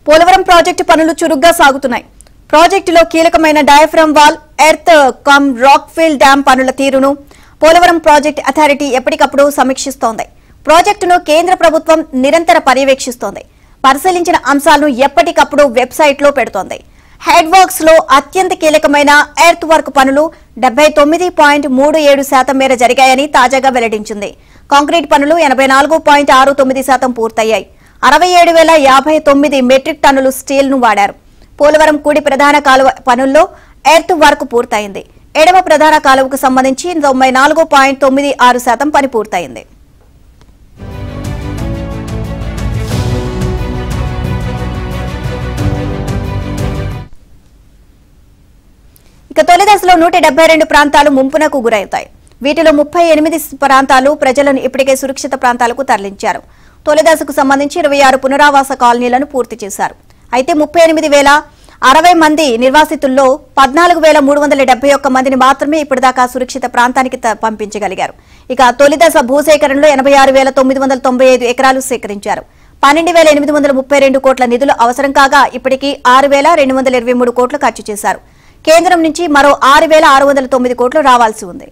Polavaram project పనులు చురుగ్గా సాగుతున్నాయి. ప్రాజెక్టులో కీలకమైన diaphragm wall, earth cum rock fill dam పనుల తీరును పోలవరం ప్రాజెక్టు అథారిటీ ఎప్పటికప్పుడు సమీక్షిస్తోంది. ప్రాజెక్టును కేంద్ర ప్రభుత్వం నిరంతర పర్యవేక్షిస్తోంది. పరిశీలించిన అంశాలను ఎప్పటికప్పుడు వెబ్సైట్లో పెడుతోంది. హెడ్ వర్క్స్ లో అత్యంత కీలకమైన ఎర్త్ వర్క్ పనులు 79.37% మేర జరిగాయని తాజాగా వెల్లడించింది. కాంక్రీట్ పనులు 84.69% పూర్తయ్యాయి. 67,059 మెట్రిక్ టన్నులు స్టీల్ ను వాడారు. పోలవరం కుడి ప్రధాన కాలువ పనుల్లో ఎర్త్ వర్క్ పూర్తయింది. ఎడమ ప్రధాన కాలువకు సంబంధించి 94.96% పని పూర్తయింది. ఇక తొలి దశలో 172 ప్రాంతాలు ముంపునకు గురవుతాయి. వీటిలో 38 ప్రాంతాలు ప్రజలను ఇప్పటికే సురక్షిత ప్రాంతాలకు తరలించారు. తొలి దశకు సంబంధించి 26 పునరావాస కాలనీలను పూర్తి చేశారు. అయితే 38,060 మంది నిర్వాసితుల్లో 14,371 మందిని మాత్రమే ఇప్పటిదాకా సురక్షిత ప్రాంతానికి పంపించగలిగారు. ఇక తొలి దశ భూసేకరణలో 86,995 ఎకరాలు సేకరించారు. 12,832 కోట్ల నిధులు అవసరం కాగా ఇప్పటికీ 6,223 కోట్లు ఖర్చు చేశారు. కేంద్రం నుంచి మరో 6,609 కోట్లు రావాల్సి ఉంది.